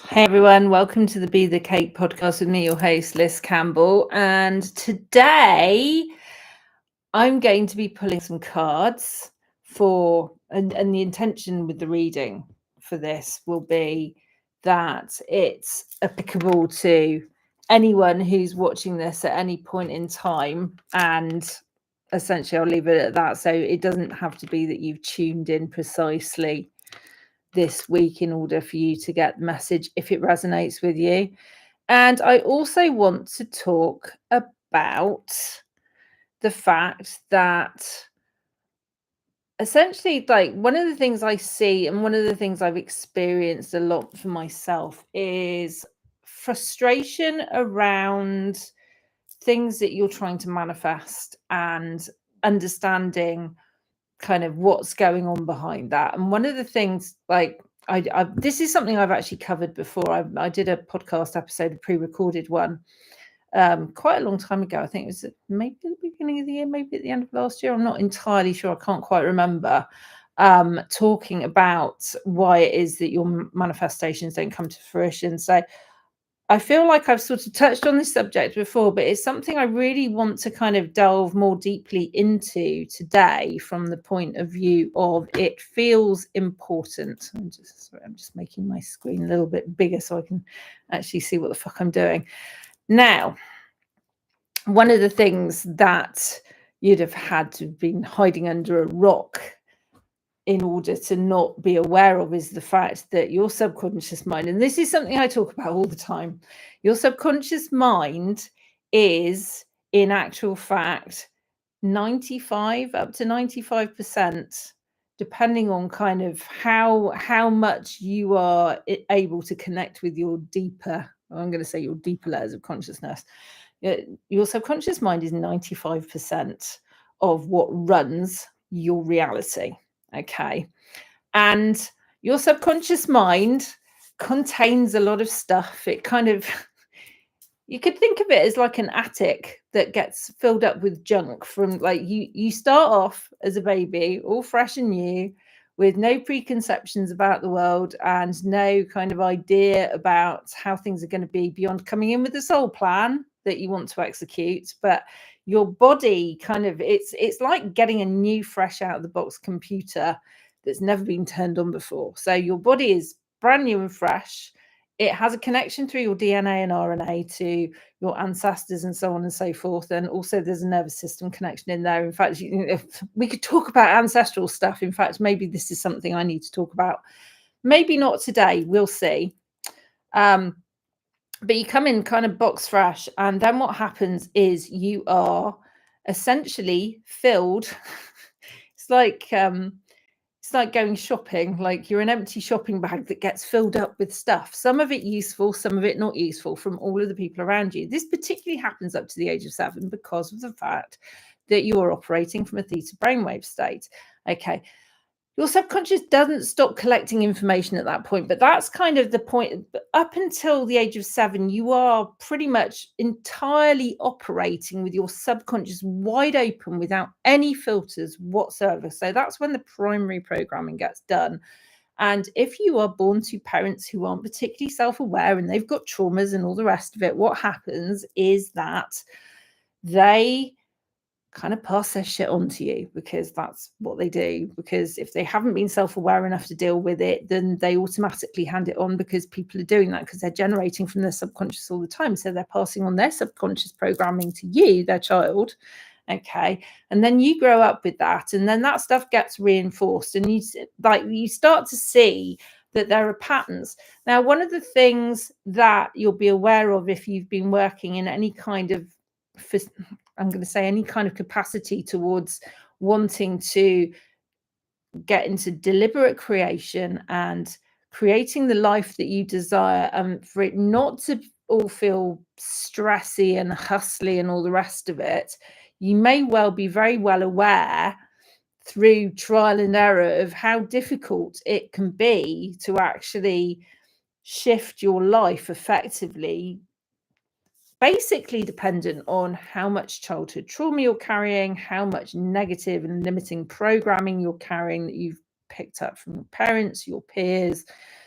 Hey everyone, welcome to the Be the Cake podcast with me, your host, Liz Campbell. And today I'm going to be pulling some cards and the intention with the reading for this will be that it's applicable to anyone who's watching this at any point in time. And essentially, I'll leave it at that. So it doesn't have to be that you've tuned in precisely this week in order for you to get the message if it resonates with you. And I also want to talk about the fact that essentially, like, one of the things I see and one of the things I've experienced a lot for myself is frustration around things that you're trying to manifest and understanding kind of what's going on behind that. And one of the things, like, I this is something I've actually covered before. I did a podcast episode, a pre-recorded one, quite a long time ago. I think it was maybe at the beginning of the year, maybe at the end of last year. I'm not entirely sure. I can't quite remember. Talking about why it is that your manifestations don't come to fruition. So I feel like I've sort of touched on this subject before, but it's something I really want to kind of delve more deeply into today from the point of view of it feels important. I'm just making my screen a little bit bigger so I can actually see what the fuck I'm doing. Now, one of the things that you'd have had to have been hiding under a rock in order to not be aware of is the fact that your subconscious mind, and this is something I talk about all the time, your subconscious mind is in actual fact 95 up to 95%, depending on kind of how much you are able to connect with your deeper, I'm going to say your deeper layers of consciousness. Your subconscious mind is 95% of what runs your reality. Okay. And your subconscious mind contains a lot of stuff. It kind of, you could think of it as like an attic that gets filled up with junk from, like, you start off as a baby, all fresh and new, with no preconceptions about the world and no kind of idea about how things are going to be beyond coming in with a soul plan that you want to execute. But your body kind of, it's like getting a new fresh out of the box computer that's never been turned on before. So your body is brand new and fresh. It has a connection through your DNA and RNA to your ancestors and so on and so forth. And also there's a nervous system connection in there. In fact, if we could talk about ancestral stuff. In fact, maybe this is something I need to talk about. Maybe not today. We'll see. But you come in kind of box fresh, and then what happens is you are essentially filled. It's like going shopping, like you're an empty shopping bag that gets filled up with stuff. Some of it useful, some of it not useful, from all of the people around you. This particularly happens up to the age of 7 because of the fact that you are operating from a theta brainwave state. Okay. Your subconscious doesn't stop collecting information at that point, but that's kind of the point. Up until the age of 7, you are pretty much entirely operating with your subconscious wide open without any filters whatsoever. So that's when the primary programming gets done. And if you are born to parents who aren't particularly self-aware and they've got traumas and all the rest of it, what happens is that they kind of pass their shit on to you, because that's what they do. Because if they haven't been self-aware enough to deal with it, then they automatically hand it on, because people are doing that because they're generating from their subconscious all the time. So they're passing on their subconscious programming to you, their child. Okay. And then you grow up with that, and then that stuff gets reinforced, and you start to see that there are patterns. Now, one of the things that you'll be aware of if you've been working in any kind of, I'm going to say, any kind of capacity towards wanting to get into deliberate creation and creating the life that you desire, and for it not to all feel stressy and hustly and all the rest of it, you may well be very well aware through trial and error of how difficult it can be to actually shift your life effectively, basically dependent on how much childhood trauma you're carrying, how much negative and limiting programming you're carrying that you've picked up from your parents, your peers,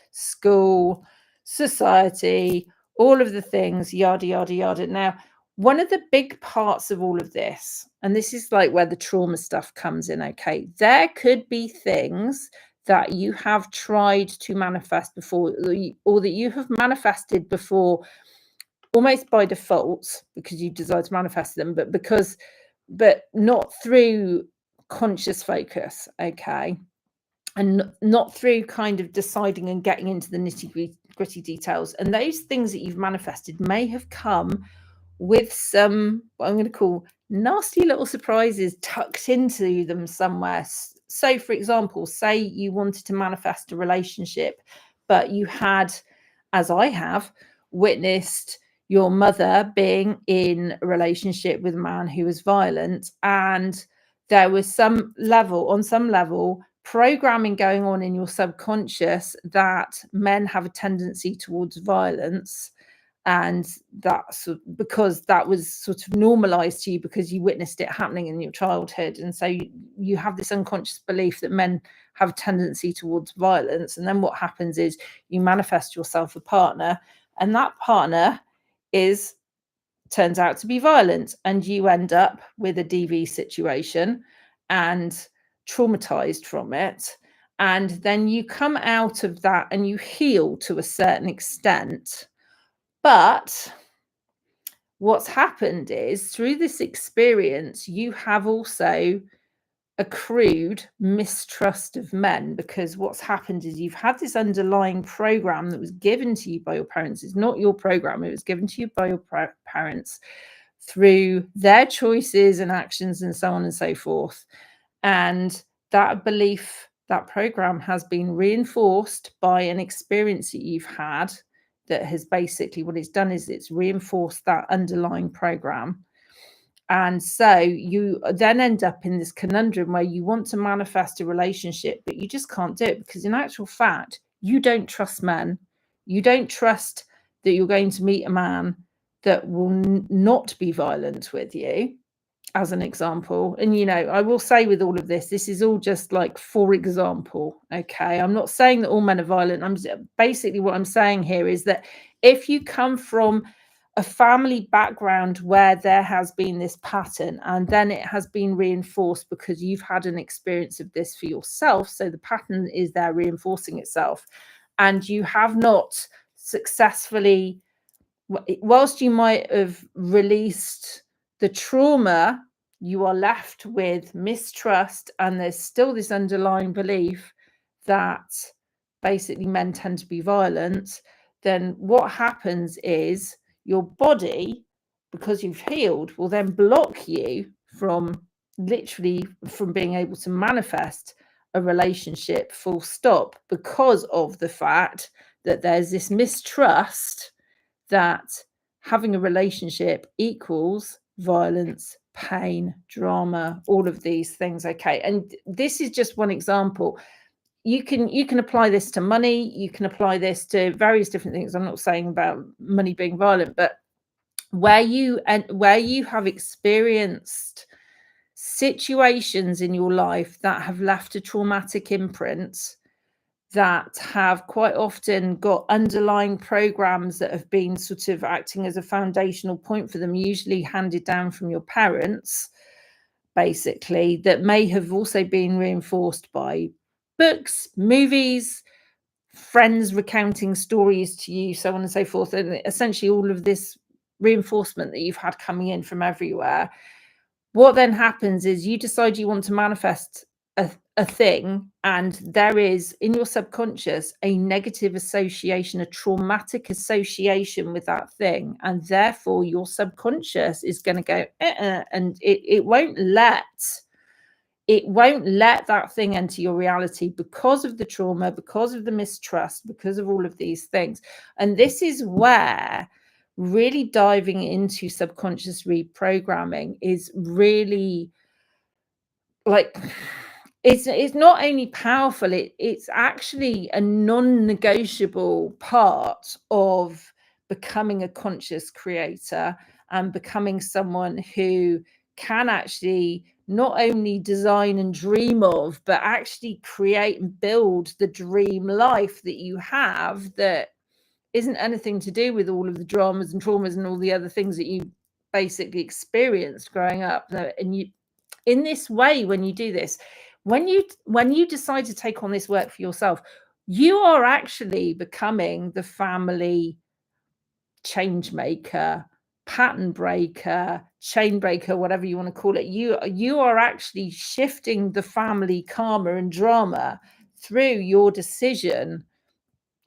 school, society, all of the things, yada, yada, yada. Now, one of the big parts of all of this, and this is like where the trauma stuff comes in, okay, there could be things that you have tried to manifest before, or that you have manifested before almost by default because you desire to manifest them, but not through conscious focus, okay, and not through kind of deciding and getting into the nitty-gritty details. And those things that you've manifested may have come with some, what I'm going to call, nasty little surprises tucked into them somewhere. So, for example, say you wanted to manifest a relationship, but you had, as I have, witnessed your mother being in a relationship with a man who was violent, and there was some level, programming going on in your subconscious that men have a tendency towards violence, and that's because that was sort of normalized to you because you witnessed it happening in your childhood. And so you have this unconscious belief that men have a tendency towards violence. And then what happens is you manifest yourself a partner, and that partner turns out to be violent, and you end up with a DV situation and traumatized from it. And then you come out of that and you heal to a certain extent. But what's happened is through this experience, you have also accrued mistrust of men, because what's happened is you've had this underlying program that was given to you by your parents. It's not your program, it was given to you by your parents through their choices and actions and so on and so forth. And that belief, that program has been reinforced by an experience that you've had that has basically, what it's done is it's reinforced that underlying program. And so you then end up in this conundrum where you want to manifest a relationship, but you just can't do it because in actual fact, you don't trust men. You don't trust that you're going to meet a man that will not be violent with you, as an example. And, I will say with all of this is all just like, for example, okay? I'm not saying that all men are violent. Basically what I'm saying here is that if you come from a family background where there has been this pattern and then it has been reinforced because you've had an experience of this for yourself, so the pattern is there reinforcing itself, and you have not successfully, whilst you might have released the trauma, you are left with mistrust, and there's still this underlying belief that basically men tend to be violent. Then what happens is your body, because you've healed, will then block you from being able to manifest a relationship, full stop, because of the fact that there's this mistrust that having a relationship equals violence, pain, drama, all of these things. Okay. And this is just one example. You can apply this to money. You can apply this to various different things. I'm not saying about money being violent, but where you have experienced situations in your life that have left a traumatic imprint, that have quite often got underlying programs that have been sort of acting as a foundational point for them, usually handed down from your parents, basically, that may have also been reinforced by books, movies, friends recounting stories to you, so on and so forth. And essentially all of this reinforcement that you've had coming in from everywhere. What then happens is you decide you want to manifest a thing, and there is in your subconscious a negative association, a traumatic association with that thing, and therefore your subconscious is going to go and it won't let that thing enter your reality because of the trauma, because of the mistrust, because of all of these things. And this is where really diving into subconscious reprogramming is really, like, it's not only powerful, it's actually a non-negotiable part of becoming a conscious creator and becoming someone who can actually not only design and dream of, but actually create and build the dream life that you have, that isn't anything to do with all of the dramas and traumas and all the other things that you basically experienced growing up. And you, in this way, when you do this, when you decide to take on this work for yourself, you are actually becoming the family change maker, pattern breaker, chain breaker, whatever you want to call it. You are actually shifting the family karma and drama through your decision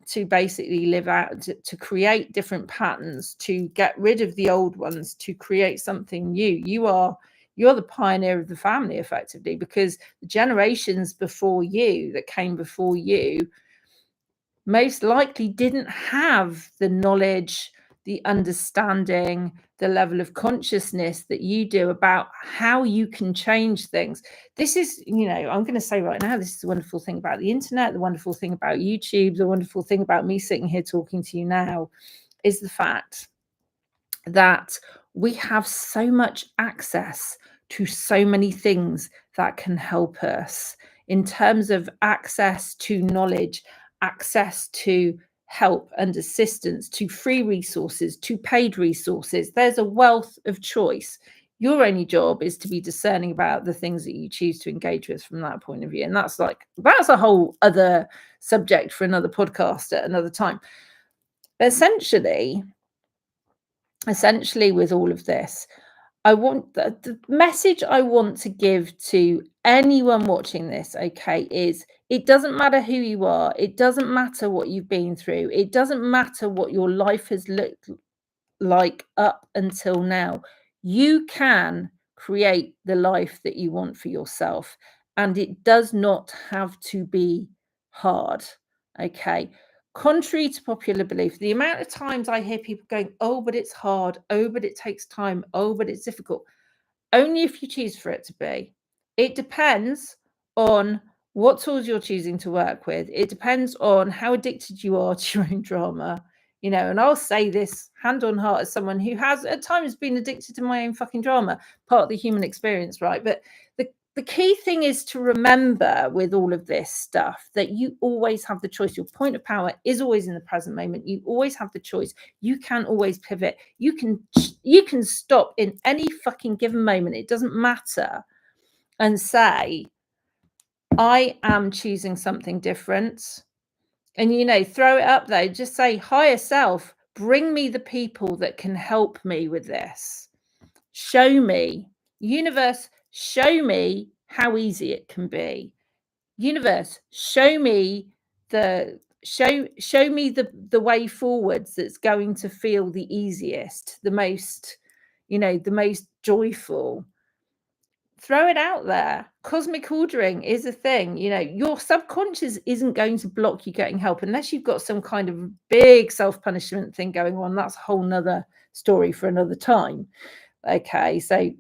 to basically live out, to create different patterns, to get rid of the old ones, to create something new. You're the pioneer of the family, effectively, because the generations before you, that came before you, most likely didn't have the knowledge, the understanding, the level of consciousness that you do about how you can change things. This is, I'm going to say right now, this is the wonderful thing about the internet, the wonderful thing about YouTube, the wonderful thing about me sitting here talking to you now, is the fact that we have so much access to so many things that can help us in terms of access to knowledge, access to help and assistance, to free resources, to paid resources. There's a wealth of choice. Your only job is to be discerning about the things that you choose to engage with from that point of view. And that's a whole other subject for another podcast at another time. But essentially with all of this, I want the message I want to give to anyone watching this, okay, is it doesn't matter who you are. It doesn't matter what you've been through. It doesn't matter what your life has looked like up until now. You can create the life that you want for yourself, and it does not have to be hard, okay? Contrary to popular belief, the amount of times I hear people going, oh, but it's hard, oh, but it takes time, oh, but it's difficult. Only if you choose for it to be. It depends on what tools you're choosing to work with. It depends on how addicted you are to your own drama, and I'll say this hand on heart as someone who has at times been addicted to my own fucking drama, part of the human experience, right? But the key thing is to remember with all of this stuff that you always have the choice. Your point of power is always in the present moment. You always have the choice. You can always pivot. You can stop in any fucking given moment. It doesn't matter. And say, I am choosing something different. And, throw it up there. Just say, higher self, bring me the people that can help me with this. Show me, universe, show me how easy it can be. Universe, show me the way forwards that's going to feel the easiest, the most joyful. Throw it out there. Cosmic ordering is a thing. Your subconscious isn't going to block you getting help unless you've got some kind of big self-punishment thing going on. That's a whole nother story for another time. Okay, so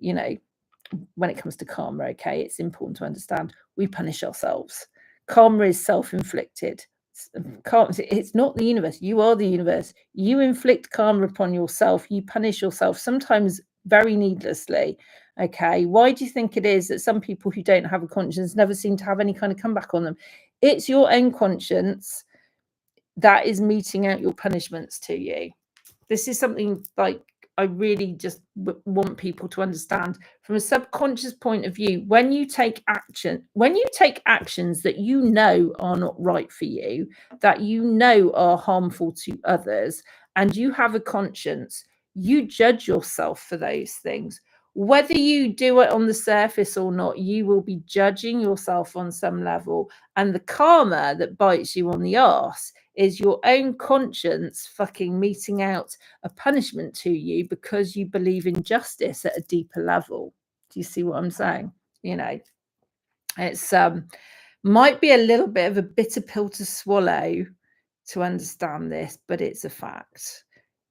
when it comes to karma, okay, it's important to understand we punish ourselves. Karma is self-inflicted. It's not the universe. You are the universe. You inflict karma upon yourself. You punish yourself, sometimes very needlessly. Okay, why do you think it is that some people who don't have a conscience never seem to have any kind of comeback on them? It's your own conscience that is meting out your punishments to you. This is something I really just want people to understand from a subconscious point of view. When you take actions that are not right for you, that are harmful to others, and you have a conscience, you judge yourself for those things. Whether you do it on the surface or not, you will be judging yourself on some level. And the karma that bites you on the arse is your own conscience fucking meting out a punishment to you because you believe in justice at a deeper level. Do you see what I'm saying? It's might be a little bit of a bitter pill to swallow to understand this, but it's a fact.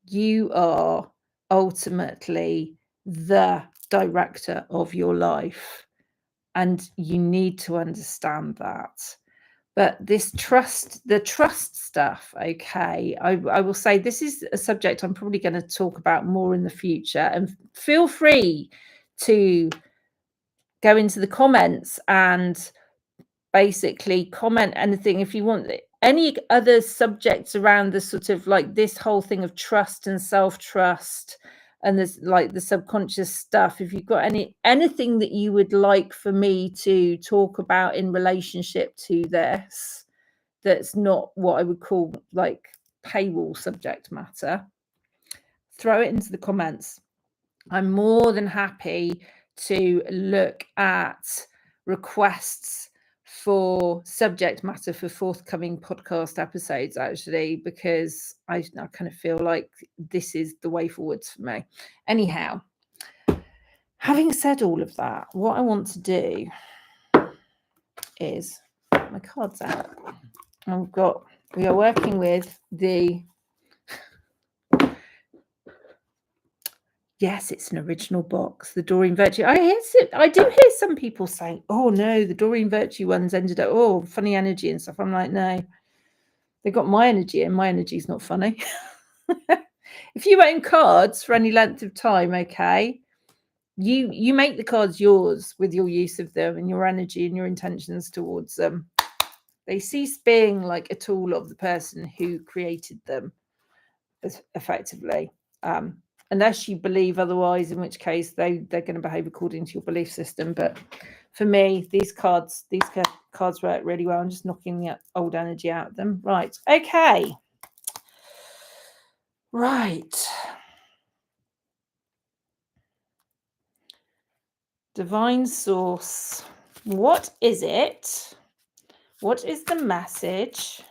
You are ultimately the director of your life, and you need to understand that. But the trust stuff, okay, I will say this is a subject I'm probably going to talk about more in the future, and feel free to go into the comments and basically comment anything if you want. any other subjects around the sort of like this whole thing of trust and self-trust and there's like the subconscious stuff, if you've got anything that you would like for me to talk about in relationship to this, that's not what I would call like paywall subject matter, throw it into the comments. I'm more than happy to look at requests for subject matter for forthcoming podcast episodes, actually, because I kind of feel like this is the way forwards for me. Anyhow, having said all of that, what I want to do is get my cards out. We are working with the, yes, it's an original box, the Doreen Virtue. I do hear some people saying, oh no, the Doreen Virtue ones ended up, oh, funny energy and stuff. I'm like, no, they got my energy and my energy's not funny. If you own cards for any length of time, okay, you make the cards yours with your use of them and your energy and your intentions towards them. They cease being like a tool of the person who created them, effectively. Unless you believe otherwise, in which case they're going to behave according to your belief system. But for me, these cards work really well. I'm just knocking the old energy out of them. Right. Okay. Right. Divine Source. What is it? What is the message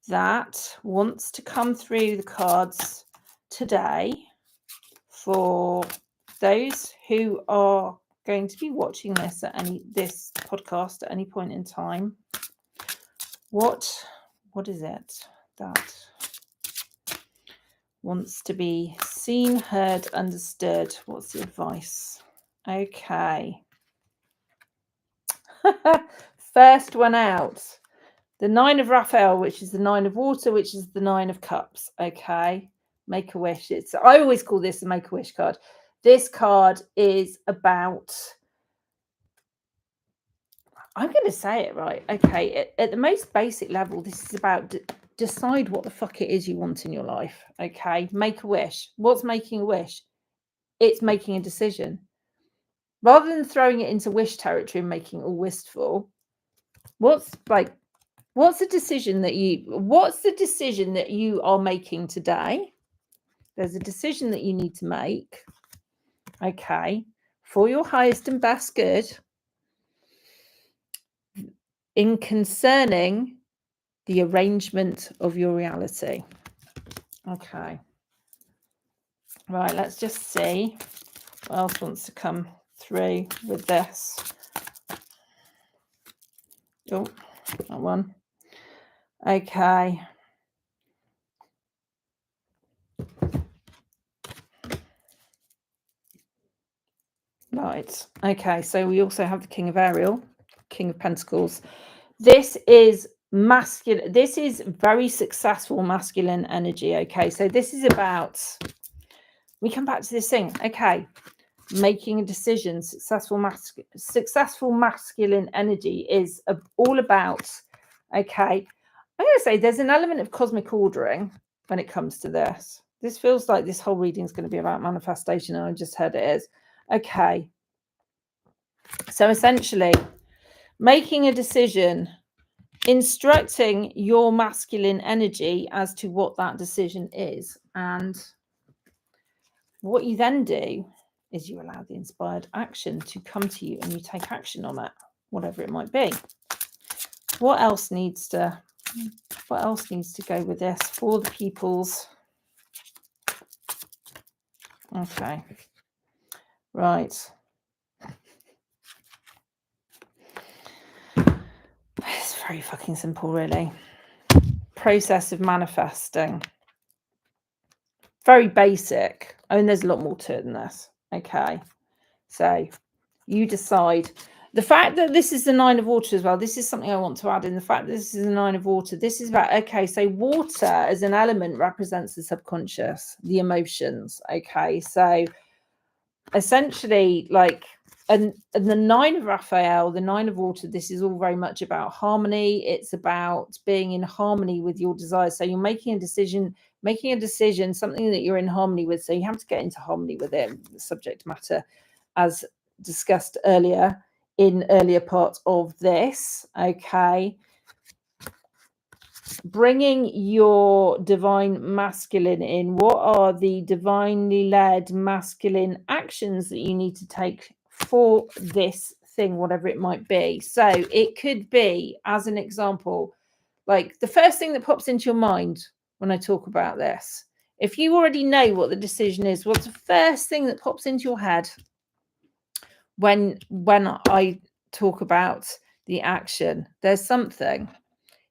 that wants to come through the cards today for those who are going to be watching this podcast at any point in time? What is it that wants to be seen, heard, understood? What's the advice? Okay. First one out. The 9 of Raphael, which is the 9 of water, which is the 9 of cups. Okay. Make a wish. I always call this a make a wish card. This card is about, I'm going to say it right. Okay. At the most basic level, this is about decide what the fuck it is you want in your life. Okay. Make a wish. What's making a wish? It's making a decision. Rather than throwing it into wish territory and making it all wistful, what's the decision that you are making today? There's a decision that you need to make, okay, for your highest and best good in concerning the arrangement of your reality. Okay. Right, let's just see what else wants to come through with this. Oh, that one. Okay. Right. Okay. So we also have the King of Ariel, King of Pentacles. This is masculine. This is very successful masculine energy. Okay. So this is about, we come back to this thing. Okay. Making a decision. Successful masculine energy is all about, okay, I'm going to say there's an element of cosmic ordering when it comes to this. This feels like this whole reading is going to be about manifestation, and I just heard it is. Okay. So essentially, making a decision, instructing your masculine energy as to what that decision is. And what you then do is you allow the inspired action to come to you and you take action on it, whatever it might be. What else needs to go with this for the peoples? Okay. Right. It's very fucking simple, really. Process of manifesting. Very basic. I mean, there's a lot more to it than this. Okay. So you decide. The fact that this is the 9 of water as well, this is something I want to add in. The fact that this is the 9 of water, this is about, okay, so water as an element represents the subconscious, the emotions. Okay. So essentially, like, and the 9 of Raphael, the 9 of water, this is all very much about harmony. It's about being in harmony with your desires. So you're making a decision, something that you're in harmony with. So you have to get into harmony with it, the subject matter, as discussed earlier in earlier parts of this. Okay. Bringing your divine masculine in. What are the divinely led masculine actions that you need to take for this thing, whatever it might be? So it could be, as an example, like the first thing that pops into your mind when I talk about this. If you already know what the decision is, what's the first thing that pops into your head when I talk about the action? There's something.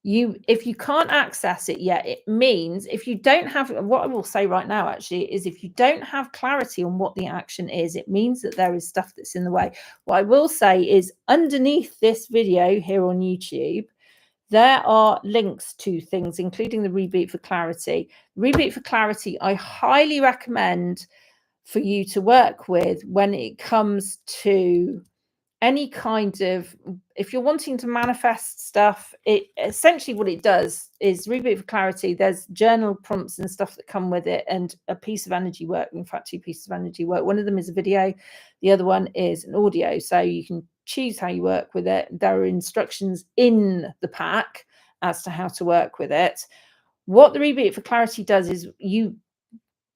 If you can't access it yet, it means if you don't have, what I will say right now actually is, if you don't have clarity on what the action is, it means that there is stuff that's in the way. What I will say is, underneath this video here on YouTube, there are links to things, including the Reboot for Clarity. Reboot for Clarity, I highly recommend for you to work with when it comes to any kind of, if you're wanting to manifest stuff. It essentially, what it does is Reboot for Clarity. There's journal prompts and stuff that come with it, and a piece of energy work. In fact, 2 pieces of energy work. One of them is a video, the other one is an audio, so you can choose how you work with it. There are instructions in the pack as to how to work with it. What the Reboot for Clarity does is,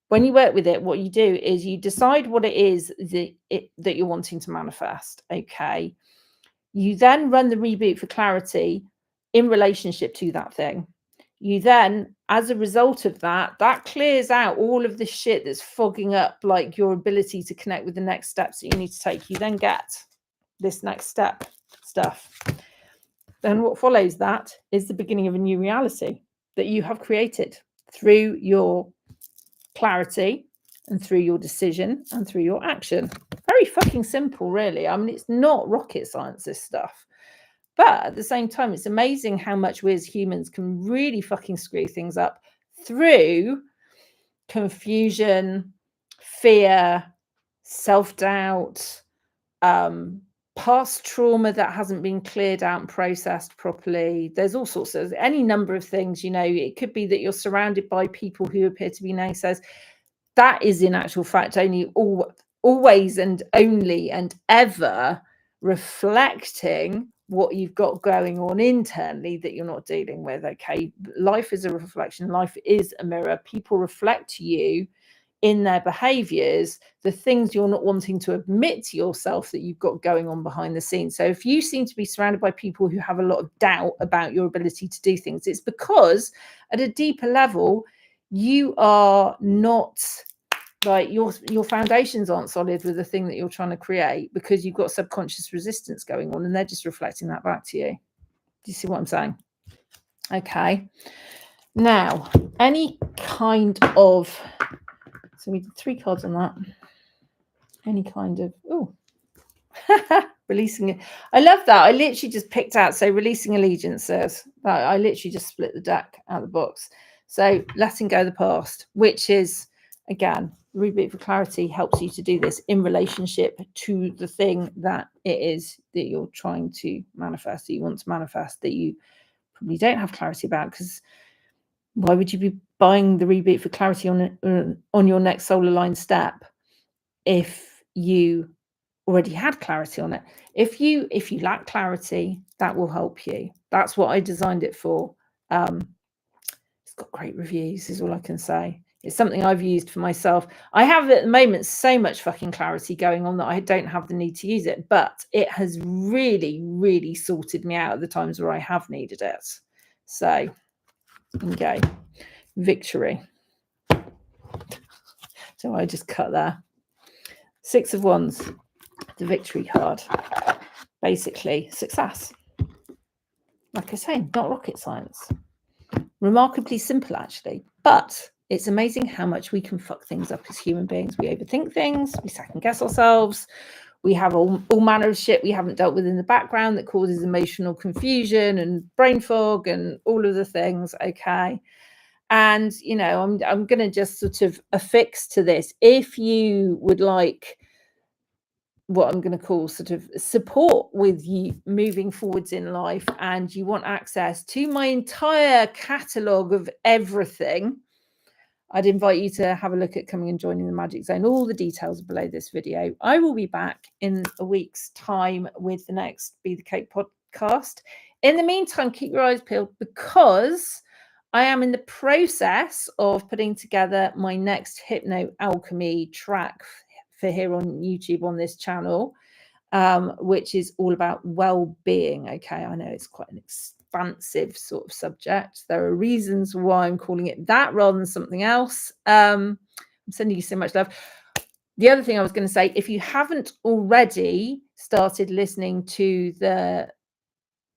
when you work with it, what you do is you decide what it is that you're wanting to manifest. Okay. You then run the Reboot for Clarity in relationship to that thing. You then, as a result of that clears out all of the shit that's fogging up like your ability to connect with the next steps that you need to take. You then get this next step stuff. Then what follows that is the beginning of a new reality that you have created through your clarity and through your decision and through your action. Very fucking simple, really. I mean, it's not rocket science, this stuff. But at the same time, it's amazing how much we as humans can really fucking screw things up through confusion, fear, self-doubt, past trauma that hasn't been cleared out and processed properly. There's all sorts of, any number of things. It could be that you're surrounded by people who appear to be naysayers. That is in actual fact only always and only and ever reflecting what you've got going on internally that you're not dealing with. Okay, life is a reflection. Life is a mirror. People reflect you in their behaviors, the things you're not wanting to admit to yourself that you've got going on behind the scenes. So if you seem to be surrounded by people who have a lot of doubt about your ability to do things, it's because at a deeper level, you are not, like, your foundations aren't solid with the thing that you're trying to create, because you've got subconscious resistance going on, and they're just reflecting that back to you. Do you see what I'm saying? Okay. Now, any kind of, so we did 3 cards on that. Any kind of, releasing it. I love that. I literally just picked out, so releasing allegiances. I literally just split the deck out of the box. So letting go of the past, which is, again, Reboot for Clarity helps you to do this in relationship to the thing that it is that you're trying to manifest, that you want to manifest, that you probably don't have clarity about, because why would you be buying the Reboot for Clarity on your next solar line step if you already had clarity on it? If you lack clarity, that will help you. That's what I designed it for. It's got great reviews, is all I can say. It's something I've used for myself. I have at the moment so much fucking clarity going on that I don't have the need to use it, but it has really, really sorted me out at the times where I have needed it. So, okay, victory. So I just cut there. 6 of Wands, the victory card. Basically, success. Like I say, not rocket science. Remarkably simple, actually, but it's amazing how much we can fuck things up as human beings. We overthink things, we second guess ourselves, we have all manner of shit we haven't dealt with in the background that causes emotional confusion and brain fog and all of the things. Okay. And, I'm going to just sort of affix to this. If you would like what I'm going to call sort of support with you moving forwards in life, and you want access to my entire catalogue of everything, I'd invite you to have a look at coming and joining the Magic Zone. All the details are below this video. I will be back in a week's time with the next Be the Cake podcast. In the meantime, keep your eyes peeled, because I am in the process of putting together my next Hypno Alchemy track for here on YouTube on this channel, which is all about well-being. Okay, I know it's quite an expansive sort of subject. There are reasons why I'm calling it that rather than something else. I'm sending you so much love. The other thing I was going to say, if you haven't already started listening to the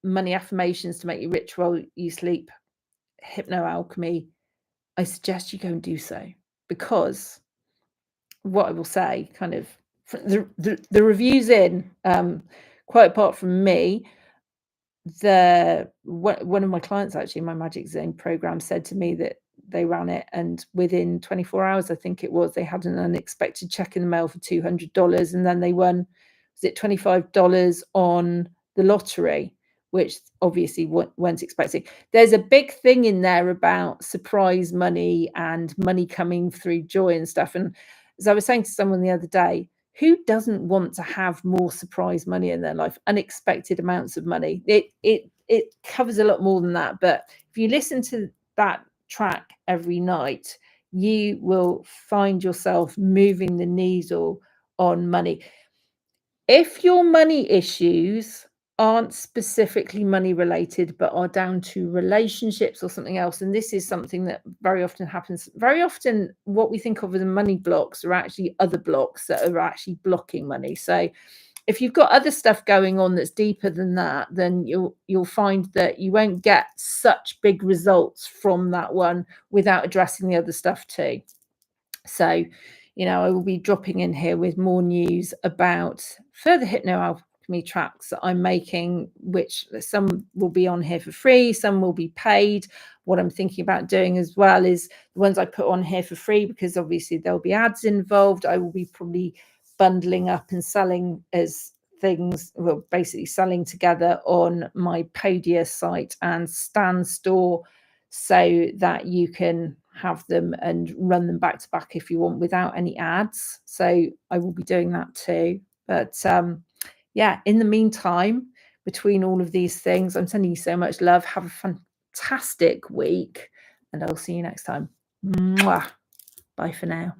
Money Affirmations to Make You Rich While You Sleep Hypno Alchemy, I suggest you go and do so, because what I will say, kind of the reviews in, quite apart from me, one of my clients actually in my Magic Zone program said to me that they ran it, and within 24 hours, I think it was, they had an unexpected check in the mail for $200, and then they won, was it $25 on the lottery, which obviously weren't expecting. There's a big thing in there about surprise money and money coming through joy and stuff. And as I was saying to someone the other day, who doesn't want to have more surprise money in their life, unexpected amounts of money? It covers a lot more than that. But if you listen to that track every night, you will find yourself moving the needle on money. If your money issues aren't specifically money related, but are down to relationships or something else, and this is something that very often happens, very often what we think of as money blocks are actually other blocks that are actually blocking money. So if you've got other stuff going on that's deeper than that, then you'll find that you won't get such big results from that one without addressing the other stuff too. So, I will be dropping in here with more news about further Hypno Alchemy tracks that I'm making, which some will be on here for free, some will be paid. What I'm thinking about doing as well is the ones I put on here for free, because obviously there'll be ads involved, I will be probably bundling up and selling as things, well, basically selling together on my Podia site and Stan store, so that you can have them and run them back to back if you want without any ads. So I will be doing that too. But yeah, in the meantime, between all of these things, I'm sending you so much love. Have a fantastic week, and I'll see you next time. Mwah. Bye for now.